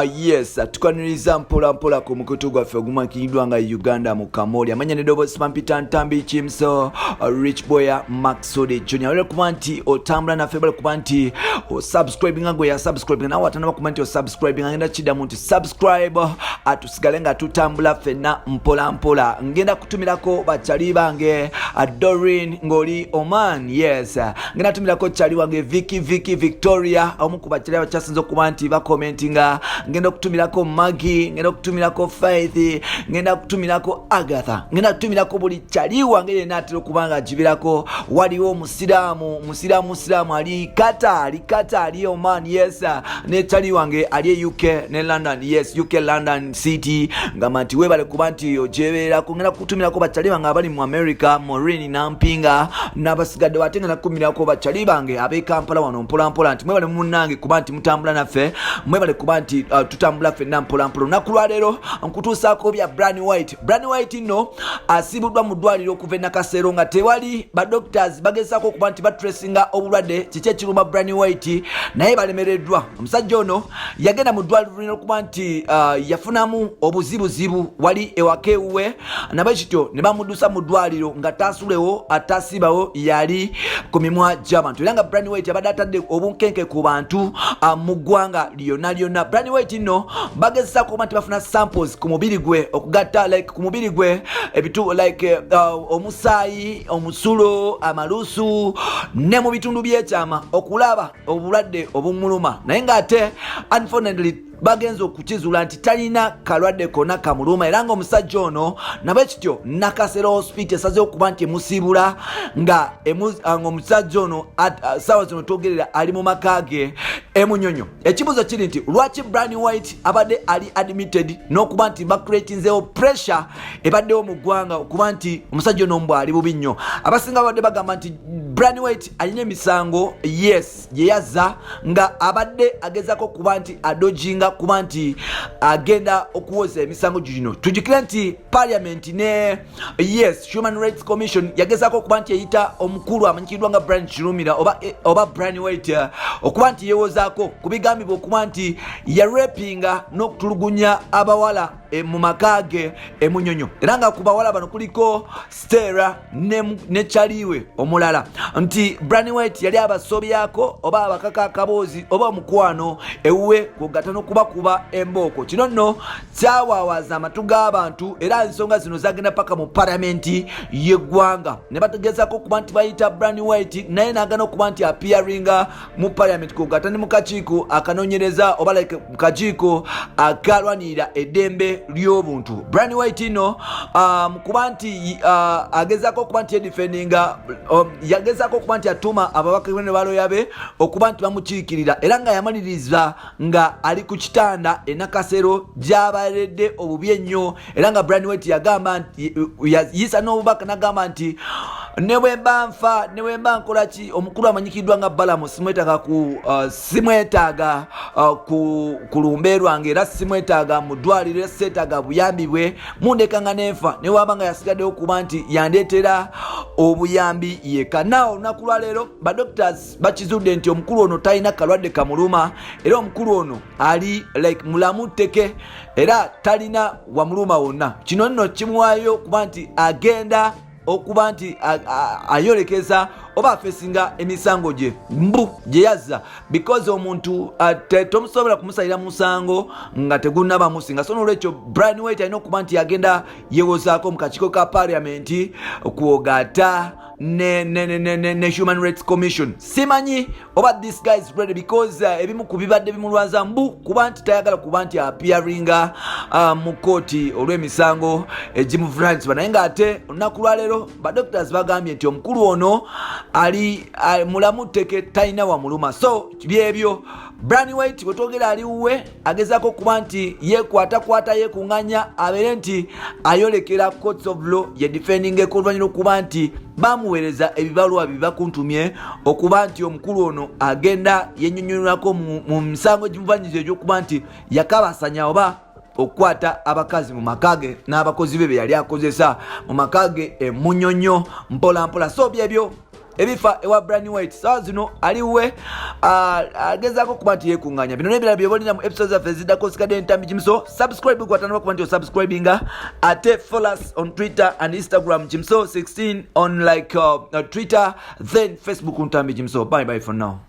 Yes, tukaniriza mpola mpola ku mukutu gwaffe ogumanyikiddwa nga Uganda Mukamooli amanya nedoboozi Pampita Ntambi Chimso Rich Boy Maxudi Junior wale kuba nti otambula naffe bale kuba nti osubscribinga gwe ya subscribinga nawe atanaba kuba nti osubscribinga ngenda kiddamu nti subscribe atusigale nga tutambula ffenna mpola mpola ngenda kutumirako bakyali bange Doreen ngoli Oman. Yes, ngenda tumirako kyali wange Vicky Victoria omu ku bakyali abakyasinze okuba nti bakomentinga ngenda kutumirako Maggie, ngenda kutumirako Faith, ngenda kutumirako Agatha, ngenda kutumirako buli kyali wange yenna atera okubanga jibirako. Waliwo musiramu ali kata ali Oman. Yes, ne kyali wange ali UK ne London. Yes, UK London City ngamba nti webale kuba nti ojeberako. Ngenda kutumirako bakyali bange abali mu America, Maureen Nampinga n'abasigadde wate ngenda kutumirako bakyali bange ab'e Kampala wano mpola mpola nti mwebale munnange kuba nti mutambula naffe, mwebale kuba nti tutambula ffenna mpola mpola. Olunaku lwa leero nkutuusaako bya Bryan White nno asibuddwa mu ddwaliro okuva e Nakasero nga tewali badoctors bagezaako okuba nti batresinga obulwadde kiki ekiruma Bryan White naye balemereddwa. Omusajja ono yagenda mu ddwaliro okuba nti yafunamu obuzibuzibu wali ewaka ewuwe nabwekityo ne bamuddusa mu ddwaliro nga taasulewo atasibawo yali ku mimwa gy'abantu era nga Bryan White abadde atadde obunkenke ku bantu mu ggwanga lyonna. Bryan White nno bagezaako okuba nti bafuna samples ku mubiri gwe okugatta ku mubiri gwe ebitu omusaayi, omusulo, amalusu ne mu bitundu by'ekyama okulaba obulwadde obumuluma naye ng'ate unfortunately bagenza okukizuula nti talina kalwadde konna kamuluma era ng'omusajja ono nabwekityo Nakasero hospital esazeewo okuba nti emusibula nga omusajja ono saawa zino twogerera ali mu maka ge emunyonyo. Ekibuuzo kiri nti lwaki Bryan White abadde ali admitted n'okuba nti bakreatinzeewo pressure ebaddewo mu ggwanga okuba nti omusajja ono mbw ali bubi nnyo. Abasinga babadde bagamba nti Bryan White alina emisango yes gye yazza nga abadde agezaako okuba nti adojinga kuba nti agenda okuwoza emisango gino. Tujjukire nti parliament ne Human Rights Commission yagezaako okuba nti eyita omukulu amanyikiddwa nga Brian Kirumira oba Bryan White okuba nti yeewozaako ku bigambibwa okuba nti yarepinga n'okutulugunya abawala mu maka ge emunyonyo era nga ku bawala bano kuliko Stella ne Chaliwe omulala nti Bryan White yali abasobyako oba abakaka akaboozi oba omukwano ewuwe kugatta n'okubakuba embooko. Kino nno kyawaawaza amatu g'abantu era ensonga zino zagenda paka mu palamenti y'eggwanga ne bategeezako okuba nti bayita Bryan White naye n'agana okuba nti appearinga mu palamenti kugatta ne mu kakiiko akanoonyereza oba mu kakiiko akalwanirira eddembe ly'obuntu. Bryan White no kuba nti agezaako okuba nti yedifendinga yagezaako okuba nti atuma ababaka ne baloya be okuba nti bamukiikirira era nga yamaliriza nga ali ku kitanda e Nakasero gy'abaledde obubi ennyo era nga Bryan White yagamba nti yisa n'obubaka n'agamba nti ne bwe mba nfa ne bwe mba nkola ki omukulu amanyikiddwa nga Balamu simwetaaga ku lumbe lwange era simwetaaga mu ddwaliro era seetaaga buyambi bwe mundeka nga nenfa ne waba nga yasigaddewo kuba nti yandeetera obuyambi yeka. Naawe olunaku lwa leero badoctors bakizudde nti omukulu ono talina kalwadde kamuluma era omukulu ono ali mulamu tteke era talina wamuluma wonna. Kino nno kimuwaayo kuba nti agenda okuba nti ayolekeza oba afesinga emisango gye gye yazza because omuntu tomusobola kumusalira musango nga tegunnaba musinga. So n'olwekyo Bryan White alina okuba nti agenda yeewozaako mu kakiiko ka parliament kuogatta ne Human Rights Commission. Simanyi oba this guy is ready because ebimu ku bibadde bimulwaza kuba nti tayagala kuba nti appearinga mu kooti olw'emisango egimuvunanyizibwa naye ng'ate olunaku lwa leero badoctors bagambye nti omukulu ono ali mulamu tteke talina wamuluma. So byebyo Bryan White wetwogera ali wuwe agezaako okuba nti yeekwatakwata yeekuŋŋanya abeere nti ayolekera courts of law yedifendinga oluvannyuma okuba nti bamuweereza ebibaluwa bibakuntumye okuba nti omukulu ono agenda yennyonnyolako mu misango egimuvanyiriza egy'okuba nti yakabasanya oba okukwata abakazi mu makage n'abakozi be yali akozesa mu makage emunyonyo mpola mpola. So byebyo ebifa ewa Brand White sawa zino aliwe agezaako kuba nti yeekuŋŋaanya bino n'ebirala byebolina mu episodes zaffe eziddako sikadde entambi Kimso. Subscribe kwatana kuba nti osubscribinga ate follow us on Twitter and Instagram Kimso 16 on like Twitter, then Facebook Ntambi Kimso. Bye bye for now.